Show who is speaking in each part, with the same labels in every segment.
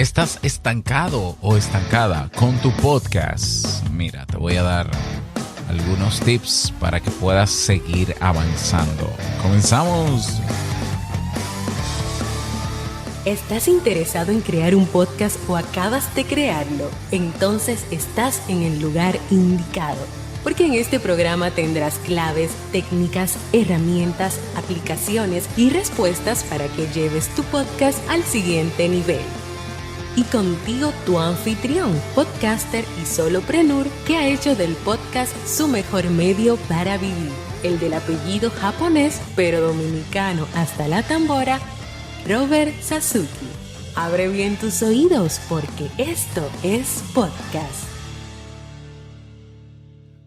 Speaker 1: ¿Estás estancado o estancada con tu podcast? Mira, te voy a dar algunos tips para que puedas seguir avanzando. ¡Comenzamos!
Speaker 2: ¿Estás interesado en crear un podcast o acabas de crearlo? Entonces estás en el lugar indicado, porque en este programa tendrás claves, técnicas, herramientas, aplicaciones y respuestas para que lleves tu podcast al siguiente nivel. Y contigo tu anfitrión, podcaster y solopreneur que ha hecho del podcast su mejor medio para vivir, el del apellido japonés pero dominicano hasta la tambora, Robert Sasuki. Abre bien tus oídos porque esto es podcast.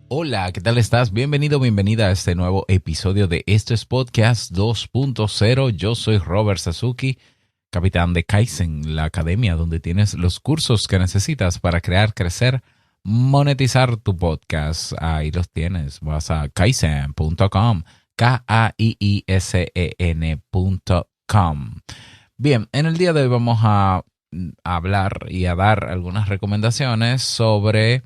Speaker 1: Hola, ¿qué tal estás? Bienvenido, bienvenida a este nuevo episodio de Esto es Podcast 2.0. Yo soy Robert Sasuki, capitán de Kaizen, la academia donde tienes los cursos que necesitas para crear, crecer, monetizar tu podcast. Ahí los tienes. Vas a kaizen.com, KAIISEN.com. Bien, en el día de hoy vamos a hablar y a dar algunas recomendaciones sobre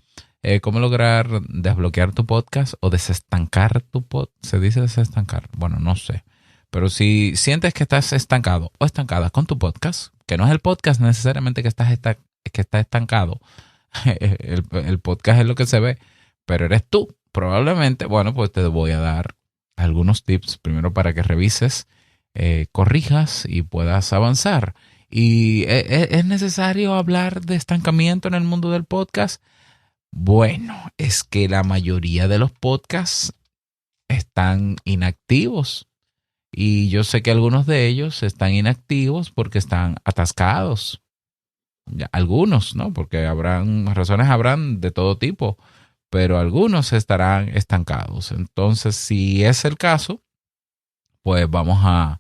Speaker 1: cómo lograr desbloquear tu podcast o desestancar tu podcast. ¿Se dice desestancar? Bueno, no sé. Pero si sientes que estás estancado o estancada con tu podcast, que no es el podcast necesariamente que está estancado, el podcast es lo que se ve, pero eres tú, probablemente, bueno, pues te voy a dar algunos tips primero para que revises, corrijas y puedas avanzar. ¿Y es necesario hablar de estancamiento en el mundo del podcast? Bueno, es que la mayoría de los podcasts están inactivos. Y yo sé que algunos de ellos están inactivos porque están atascados. Ya, algunos, ¿no? Porque razones habrán de todo tipo, pero algunos estarán estancados. Entonces, si es el caso, pues vamos a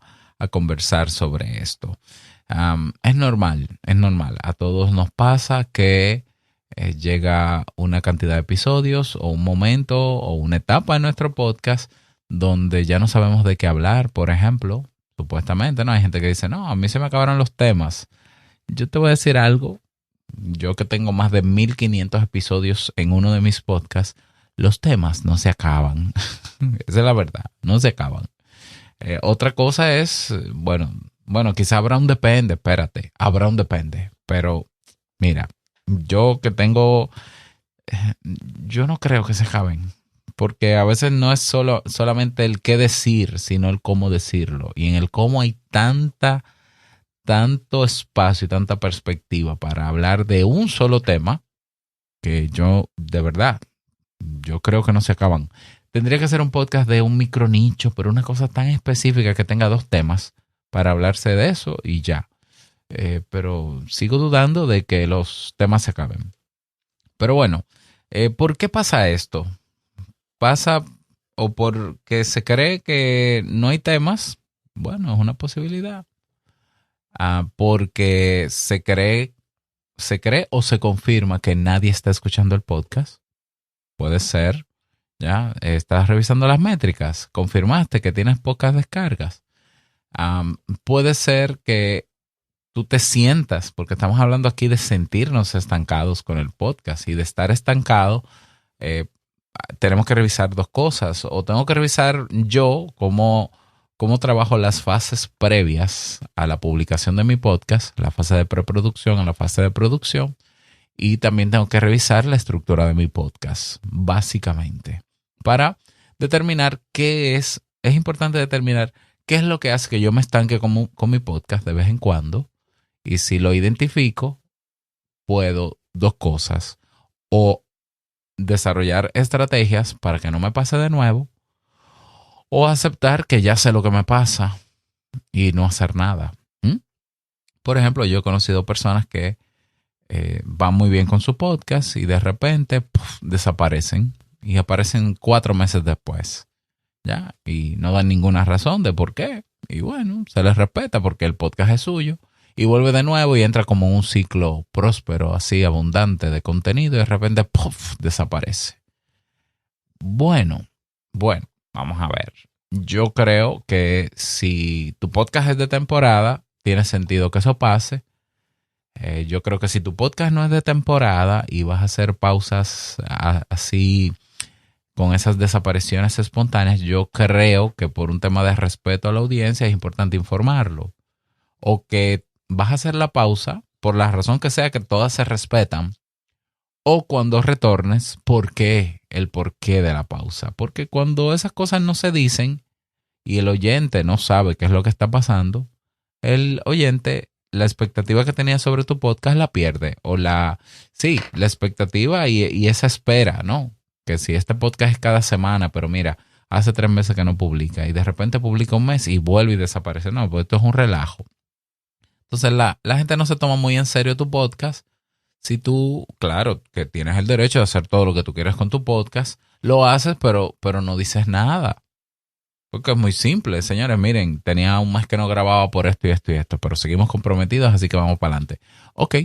Speaker 1: conversar sobre esto. Es normal. A todos nos pasa que llega una cantidad de episodios o un momento o una etapa en nuestro podcast donde ya no sabemos de qué hablar, por ejemplo, supuestamente, ¿no? Hay gente que dice, no, a mí se me acabaron los temas. Yo te voy a decir algo, yo que tengo más de 1500 episodios en uno de mis podcasts, los temas no se acaban. Esa es la verdad, no se acaban. Otra cosa es, bueno, quizá habrá un depende, pero mira, yo no creo que se acaben. Porque a veces no es solamente el qué decir, sino el cómo decirlo. Y en el cómo hay tanto espacio y tanta perspectiva para hablar de un solo tema que de verdad, yo creo que no se acaban. Tendría que ser un podcast de un micronicho, pero una cosa tan específica que tenga 2 temas para hablarse de eso y ya. Pero sigo dudando de que los temas se acaben. Pero bueno, ¿por qué pasa esto? Pasa o porque se cree que no hay temas, bueno, es una posibilidad. Porque se cree o se confirma que nadie está escuchando el podcast. Puede ser, ya, estás revisando las métricas, confirmaste que tienes pocas descargas. Puede ser que tú te sientas, porque estamos hablando aquí de sentirnos estancados con el podcast y de estar estancado, tenemos que revisar 2 cosas. O tengo que revisar yo cómo trabajo las fases previas a la publicación de mi podcast, la fase de preproducción a la fase de producción. Y también tengo que revisar la estructura de mi podcast, básicamente. Para determinar es importante determinar qué es lo que hace que yo me estanque con mi podcast de vez en cuando. Y si lo identifico, puedo 2 cosas. O desarrollar estrategias para que no me pase de nuevo, o aceptar que ya sé lo que me pasa y no hacer nada. Por ejemplo, yo he conocido personas que van muy bien con su podcast y de repente desaparecen y aparecen 4 meses después, ¿ya? Y no dan ninguna razón de por qué. Y bueno, se les respeta porque el podcast es suyo. Y vuelve de nuevo y entra como un ciclo próspero, así abundante de contenido y de repente desaparece. Bueno, vamos a ver. Yo creo que si tu podcast es de temporada, tiene sentido que eso pase. Yo creo que si tu podcast no es de temporada y vas a hacer pausas así con esas desapariciones espontáneas, yo creo que por un tema de respeto a la audiencia es importante informarlo. O que vas a hacer la pausa, por la razón que sea, que todas se respetan. O cuando retornes, ¿por qué? El porqué de la pausa. Porque cuando esas cosas no se dicen y el oyente no sabe qué es lo que está pasando, el oyente, la expectativa que tenía sobre tu podcast la pierde. Sí, la expectativa y esa espera, ¿no? Que si este podcast es cada semana, pero mira, hace 3 meses que no publica y de repente publica un mes y vuelve y desaparece. No, pues esto es un relajo. Entonces la gente no se toma muy en serio tu podcast. Si tú, claro, que tienes el derecho de hacer todo lo que tú quieres con tu podcast, lo haces, pero no dices nada. Porque es muy simple, señores. Miren, tenía un mes que no grababa por esto y esto y esto, pero seguimos comprometidos, así que vamos para adelante. Ok,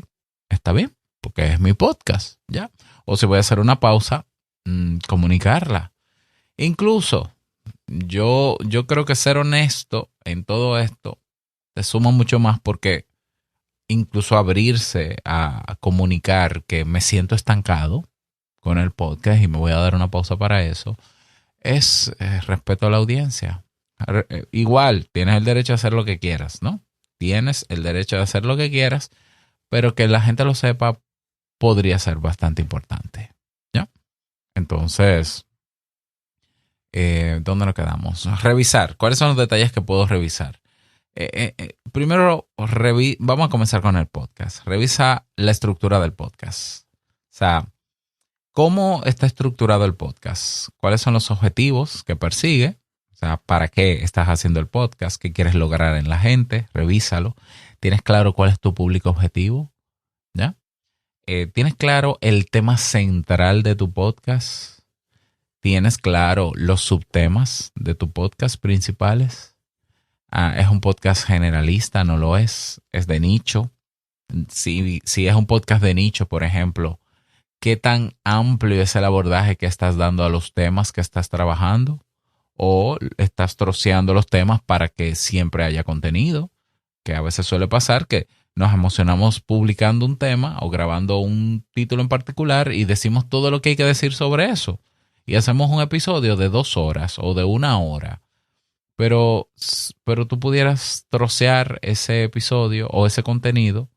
Speaker 1: está bien, porque es mi podcast, ¿ya? O si voy a hacer una pausa, comunicarla. Incluso, yo creo que ser honesto en todo esto te suma mucho más porque incluso abrirse a comunicar que me siento estancado con el podcast y me voy a dar una pausa para eso, es respeto a la audiencia. Igual, tienes el derecho a hacer lo que quieras, ¿no? Tienes el derecho de hacer lo que quieras, pero que la gente lo sepa podría ser bastante importante, ¿ya? Entonces, ¿dónde nos quedamos? Revisar. ¿Cuáles son los detalles que puedo revisar? Primero, vamos a comenzar con el podcast. Revisa la estructura del podcast. O sea, ¿cómo está estructurado el podcast? ¿Cuáles son los objetivos que persigue? O sea, ¿para qué estás haciendo el podcast? ¿Qué quieres lograr en la gente? Revísalo. ¿Tienes claro cuál es tu público objetivo? ¿Ya? ¿Tienes claro el tema central de tu podcast? ¿Tienes claro los subtemas de tu podcast principales? ¿Es un podcast generalista? ¿No lo es? ¿Es de nicho? Si es un podcast de nicho, por ejemplo, ¿qué tan amplio es el abordaje que estás dando a los temas que estás trabajando? ¿O estás troceando los temas para que siempre haya contenido? Que a veces suele pasar que nos emocionamos publicando un tema o grabando un título en particular y decimos todo lo que hay que decir sobre eso. Y hacemos un episodio de 2 horas o de 1 hora. Pero tú pudieras trocear ese episodio o ese contenido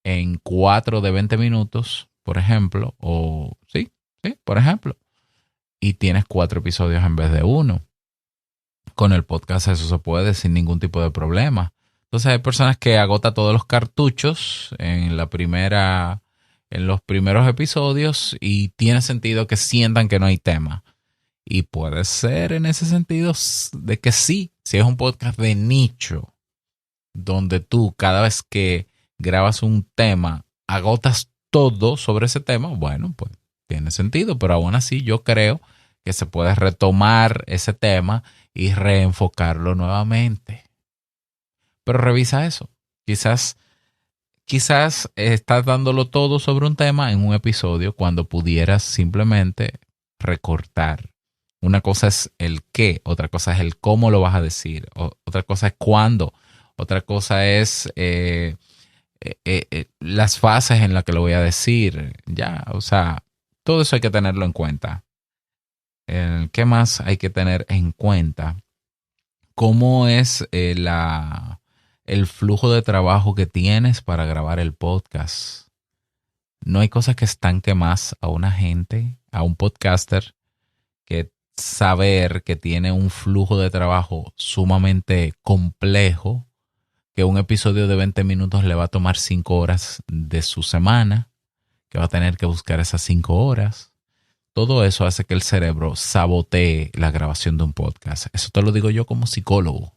Speaker 1: en 4 de 20 minutos, por ejemplo, o sí, por ejemplo, y tienes 4 episodios en vez de 1. Con el podcast eso se puede sin ningún tipo de problema. Entonces hay personas que agotan todos los cartuchos en los primeros episodios y tiene sentido que sientan que no hay tema. Y puede ser en ese sentido de que sí, si es un podcast de nicho, donde tú cada vez que grabas un tema agotas todo sobre ese tema, bueno, pues tiene sentido, pero aún así yo creo que se puede retomar ese tema y reenfocarlo nuevamente. Pero revisa eso. Quizás estás dándolo todo sobre un tema en un episodio cuando pudieras simplemente recortar. Una cosa es el qué, otra cosa es el cómo lo vas a decir, otra cosa es cuándo, otra cosa es las fases en las que lo voy a decir. Ya, o sea, todo eso hay que tenerlo en cuenta. ¿Qué más hay que tener en cuenta? ¿Cómo es el flujo de trabajo que tienes para grabar el podcast? No hay cosa que estanque más a una gente, a un podcaster, que saber que tiene un flujo de trabajo sumamente complejo, que un episodio de 20 minutos le va a tomar 5 horas de su semana, que va a tener que buscar esas 5 horas. Todo eso hace que el cerebro sabotee la grabación de un podcast. Eso te lo digo yo como psicólogo. O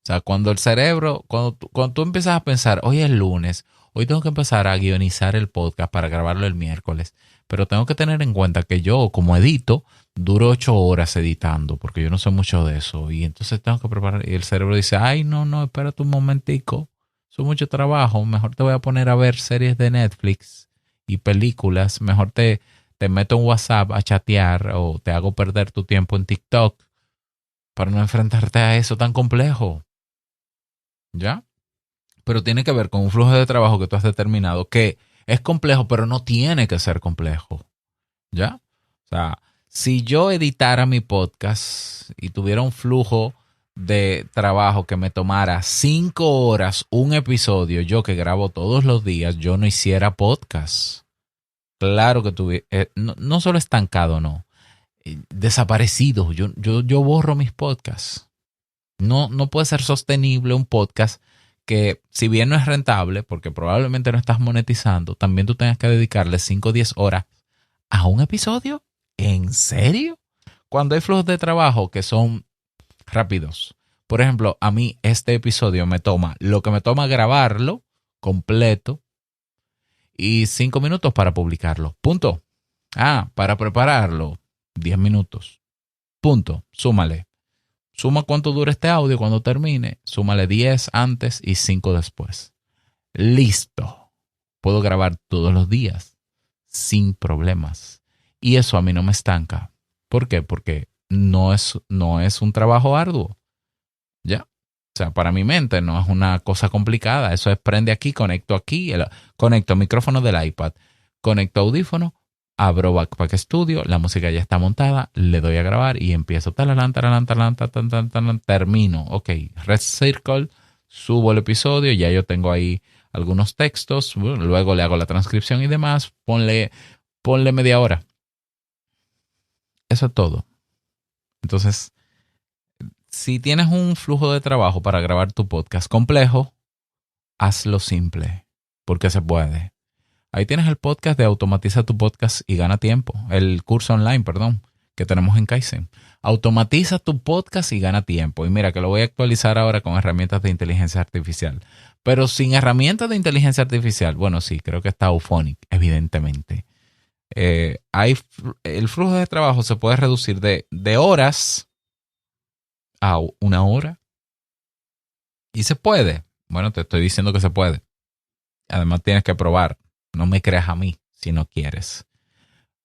Speaker 1: sea, cuando el cerebro, cuando tú empiezas a pensar, hoy es lunes, hoy tengo que empezar a guionizar el podcast para grabarlo el miércoles, pero tengo que tener en cuenta que yo, como edito, duro 8 horas editando, porque yo no sé mucho de eso, y entonces tengo que preparar, y el cerebro dice, ay, no, espérate un momentico, es mucho trabajo, mejor te voy a poner a ver series de Netflix y películas, mejor te meto en WhatsApp a chatear o te hago perder tu tiempo en TikTok para no enfrentarte a eso tan complejo. ¿Ya? pero tiene que ver con un flujo de trabajo que tú has determinado que es complejo, pero no tiene que ser complejo. ¿Ya? O sea, si yo editara mi podcast y tuviera un flujo de trabajo que me tomara 5 horas un episodio, yo que grabo todos los días, yo no hiciera podcast. Claro que tuve, no solo estancado, no. Desaparecido. Yo borro mis podcasts. No puede ser sostenible un podcast que, si bien no es rentable, porque probablemente no estás monetizando, también tú tengas que dedicarle 5 o 10 horas a un episodio. ¿En serio? Cuando hay flujos de trabajo que son rápidos. Por ejemplo, a mí este episodio me toma lo que me toma grabarlo completo y 5 minutos para publicarlo. Punto. Para prepararlo, 10 minutos. Punto. Súmale. Suma cuánto dura este audio cuando termine. Súmale 10 antes y 5 después. Listo. Puedo grabar todos los días sin problemas. Y eso a mí no me estanca. ¿Por qué? Porque no es un trabajo arduo. ¿Ya? O sea, para mi mente no es una cosa complicada. Eso es prende aquí, conecto micrófono del iPad, conecto audífono, abro Backpack Studio, la música ya está montada, le doy a grabar y empiezo. Termino. Ok, Red Circle, subo el episodio, ya yo tengo ahí algunos textos, luego le hago la transcripción y demás. Ponle media hora. Eso es todo. Entonces, si tienes un flujo de trabajo para grabar tu podcast complejo, hazlo simple, porque se puede. Ahí tienes el podcast de Automatiza tu podcast y gana tiempo. El curso online, que tenemos en Kaizen. Automatiza tu podcast y gana tiempo. Y mira que lo voy a actualizar ahora con herramientas de inteligencia artificial. Pero sin herramientas de inteligencia artificial, bueno, sí, creo que está Auphonic, evidentemente. El flujo de trabajo se puede reducir de horas a 1 hora. Y se puede. Bueno, te estoy diciendo que se puede. Además tienes que probar. No me creas a mí si no quieres.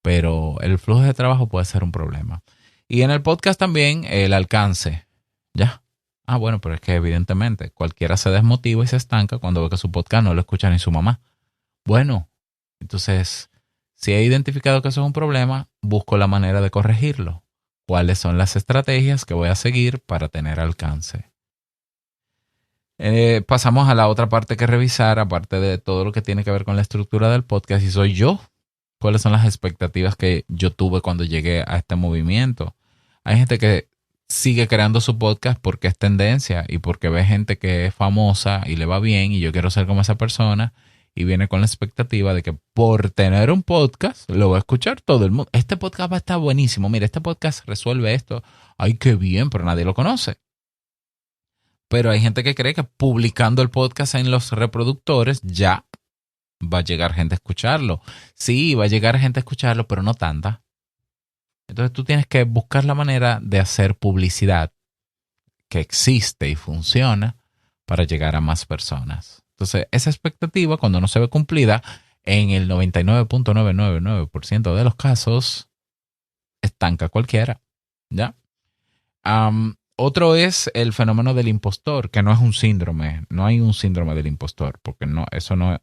Speaker 1: Pero el flujo de trabajo puede ser un problema. Y en el podcast también el alcance. ¿Ya? Bueno, pero es que evidentemente cualquiera se desmotiva y se estanca cuando ve que su podcast no lo escucha ni su mamá. Bueno, entonces, si he identificado que eso es un problema, busco la manera de corregirlo. ¿Cuáles son las estrategias que voy a seguir para tener alcance? Pasamos a la otra parte que revisar, aparte de todo lo que tiene que ver con la estructura del podcast, y soy yo. ¿Cuáles son las expectativas que yo tuve cuando llegué a este movimiento? Hay gente que sigue creando su podcast porque es tendencia y porque ve gente que es famosa y le va bien y yo quiero ser como esa persona, y viene con la expectativa de que por tener un podcast lo va a escuchar todo el mundo. Este podcast va a estar buenísimo. Mira, este podcast resuelve esto. Ay, qué bien, pero nadie lo conoce. Pero hay gente que cree que publicando el podcast en los reproductores ya va a llegar gente a escucharlo. Sí, va a llegar gente a escucharlo, pero no tanta. Entonces tú tienes que buscar la manera de hacer publicidad que existe y funciona para llegar a más personas. Entonces esa expectativa, cuando no se ve cumplida, en el 99.999% de los casos, estanca cualquiera. ¿Ya? Otro es el fenómeno del impostor, que no es un síndrome. No hay un síndrome del impostor, porque eso no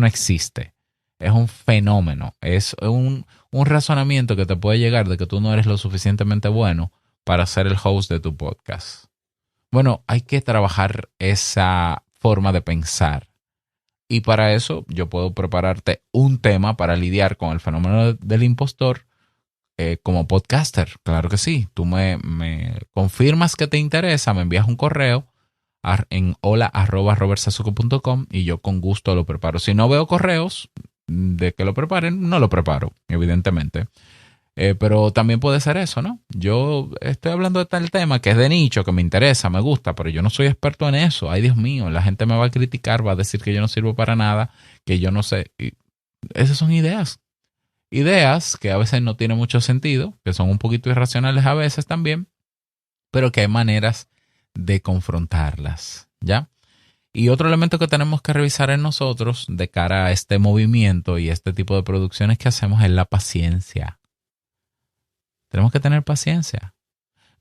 Speaker 1: existe. Es un fenómeno. Es un razonamiento que te puede llegar de que tú no eres lo suficientemente bueno para ser el host de tu podcast. Bueno, hay que trabajar esa forma de pensar. Y para eso yo puedo prepararte un tema para lidiar con el fenómeno del impostor como podcaster. Claro que sí. Tú me confirmas que te interesa, me envías un correo en hola@robertsazuke.com y yo con gusto lo preparo. Si no veo correos de que lo preparen, no lo preparo, evidentemente. Pero también puede ser eso, ¿no? Yo estoy hablando de tal tema que es de nicho, que me interesa, me gusta, pero yo no soy experto en eso. Ay, Dios mío, la gente me va a criticar, va a decir que yo no sirvo para nada, que yo no sé. Y esas son ideas. Ideas que a veces no tienen mucho sentido, que son un poquito irracionales a veces también, pero que hay maneras de confrontarlas, ¿ya? Y otro elemento que tenemos que revisar en nosotros de cara a este movimiento y este tipo de producciones que hacemos es la paciencia. Tenemos que tener paciencia.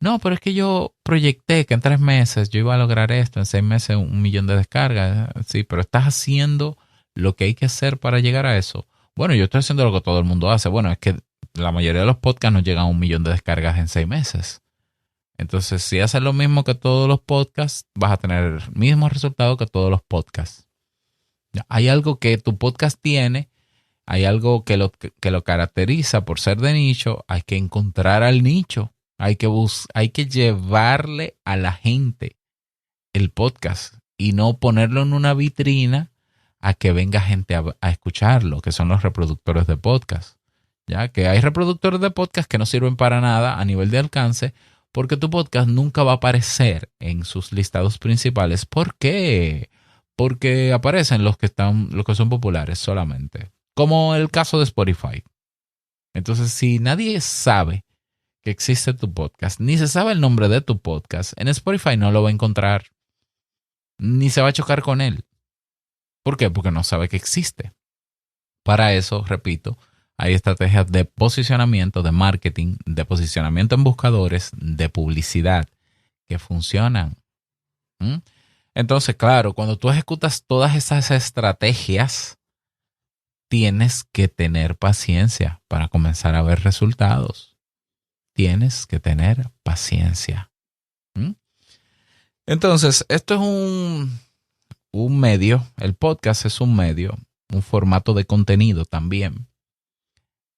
Speaker 1: No, pero es que yo proyecté que en 3 meses yo iba a lograr esto, en 6 meses 1 millón de descargas. Sí, pero estás haciendo lo que hay que hacer para llegar a eso. Bueno, yo estoy haciendo lo que todo el mundo hace. Bueno, es que la mayoría de los podcasts no llegan a 1 millón de descargas en 6 meses. Entonces, si haces lo mismo que todos los podcasts, vas a tener el mismo resultado que todos los podcasts. Ya, hay algo que tu podcast tiene, hay algo que lo caracteriza por ser de nicho, hay que encontrar al nicho, hay que llevarle a la gente el podcast y no ponerlo en una vitrina a que venga gente a escucharlo, que son los reproductores de podcast. Ya que hay reproductores de podcast que no sirven para nada a nivel de alcance, porque tu podcast nunca va a aparecer en sus listados principales. ¿Por qué? Porque aparecen los que son populares solamente. Como el caso de Spotify. Entonces, si nadie sabe que existe tu podcast, ni se sabe el nombre de tu podcast, en Spotify no lo va a encontrar, ni se va a chocar con él. ¿Por qué? Porque no sabe que existe. Para eso, repito, hay estrategias de posicionamiento, de marketing, de posicionamiento en buscadores, de publicidad que funcionan. Entonces, claro, cuando tú ejecutas todas esas estrategias, tienes que tener paciencia para comenzar a ver resultados. Tienes que tener paciencia. Entonces, esto es un medio, el podcast es un medio, un formato de contenido también,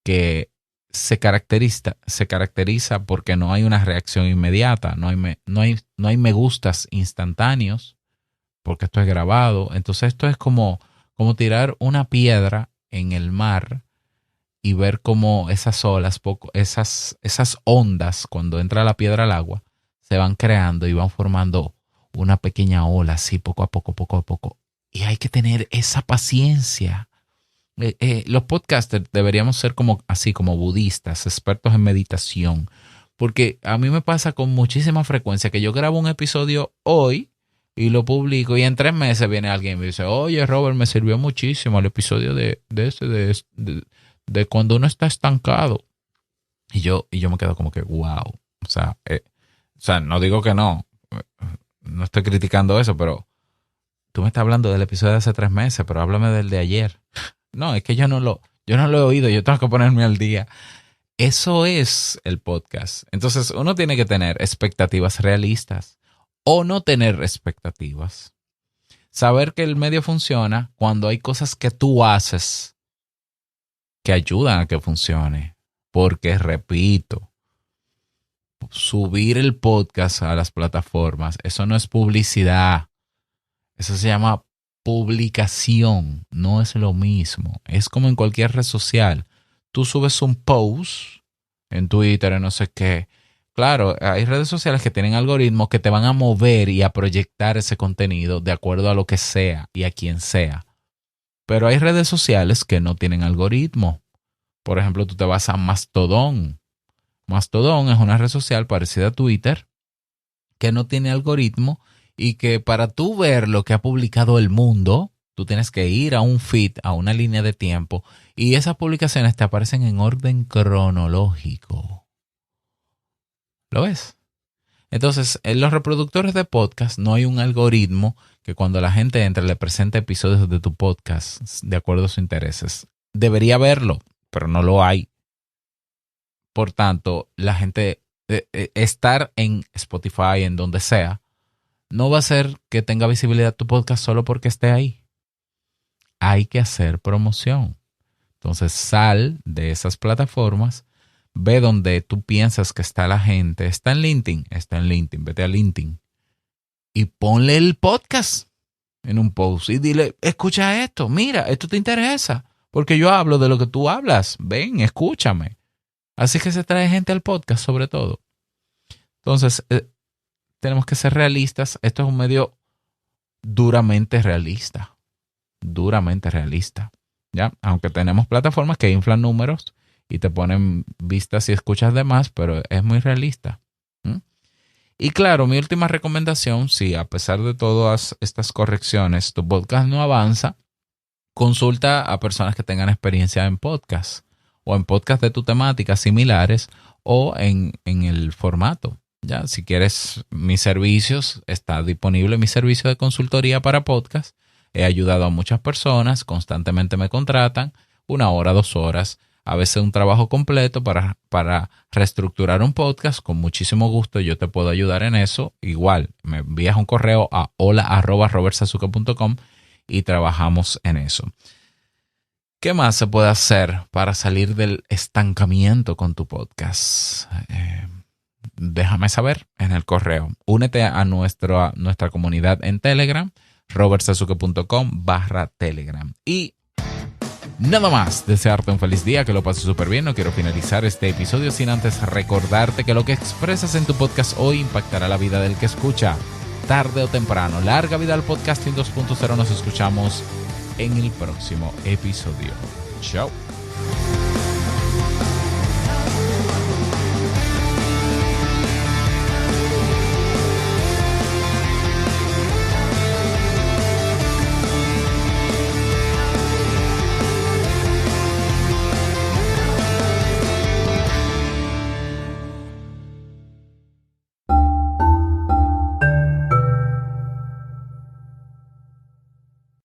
Speaker 1: que se caracteriza porque no hay una reacción inmediata, no hay me gustas instantáneos, porque esto es grabado. Entonces esto es como tirar una piedra en el mar y ver cómo esas olas, esas ondas, cuando entra la piedra al agua, se van creando y van formando una pequeña ola así poco a poco. Y hay que tener esa paciencia. Los podcasters deberíamos ser como budistas, expertos en meditación, porque a mí me pasa con muchísima frecuencia que yo grabo un episodio hoy y lo publico y en 3 meses viene alguien y me dice, oye Robert, me sirvió muchísimo el episodio de cuando uno está estancado. Y yo me quedo como que wow. O sea, no digo que no estoy criticando eso, pero tú me estás hablando del episodio de hace 3 meses, pero háblame del de ayer. No, es que yo no lo he oído, yo tengo que ponerme al día. Eso es el podcast. Entonces uno tiene que tener expectativas realistas o no tener expectativas. Saber que el medio funciona cuando hay cosas que tú haces que ayudan a que funcione. Porque, repito, subir el podcast a las plataformas, eso no es publicidad. Eso se llama publicación, no es lo mismo. Es como en cualquier red social. Tú subes un post en Twitter, en no sé qué. Claro, hay redes sociales que tienen algoritmos que te van a mover y a proyectar ese contenido de acuerdo a lo que sea y a quien sea. Pero hay redes sociales que no tienen algoritmo. Por ejemplo, tú te vas a Mastodon. Mastodon es una red social parecida a Twitter que no tiene algoritmo y que para tú ver lo que ha publicado el mundo, tú tienes que ir a un feed, a una línea de tiempo, y esas publicaciones te aparecen en orden cronológico. ¿Lo ves? Entonces, en los reproductores de podcast no hay un algoritmo que cuando la gente entra le presente episodios de tu podcast de acuerdo a sus intereses. Debería haberlo, pero no lo hay. Por tanto, la gente, estar en Spotify, en donde sea, no va a ser que tenga visibilidad tu podcast solo porque esté ahí. Hay que hacer promoción. Entonces sal de esas plataformas, ve donde tú piensas que está la gente. Está en LinkedIn, vete a LinkedIn y ponle el podcast en un post y dile, escucha esto, mira, esto te interesa, porque yo hablo de lo que tú hablas, ven, escúchame. Así que se trae gente al podcast sobre todo. Entonces, tenemos que ser realistas. Esto es un medio duramente realista. ¿Ya? Aunque tenemos plataformas que inflan números y te ponen vistas y escuchas de más, pero es muy realista. Y claro, mi última recomendación, si a pesar de todas estas correcciones tu podcast no avanza, consulta a personas que tengan experiencia en podcast o en podcast de tu temática similares o en el formato. Ya, si quieres mis servicios, está disponible mi servicio de consultoría para podcast. He ayudado a muchas personas, constantemente me contratan, 1 hora, 2 horas, a veces un trabajo completo para reestructurar un podcast. Con muchísimo gusto yo te puedo ayudar en eso. Igual, me envías un correo a hola@robertsazuke.com y trabajamos en eso. ¿Qué más se puede hacer para salir del estancamiento con tu podcast? Déjame saber en el correo. Únete a nuestra comunidad en Telegram, robertsazuke.com/Telegram. Y nada más, desearte un feliz día, que lo pases súper bien. No quiero finalizar este episodio sin antes recordarte que lo que expresas en tu podcast hoy impactará la vida del que escucha, tarde o temprano. Larga vida al podcasting 2.0. Nos escuchamos en el próximo episodio. Chao.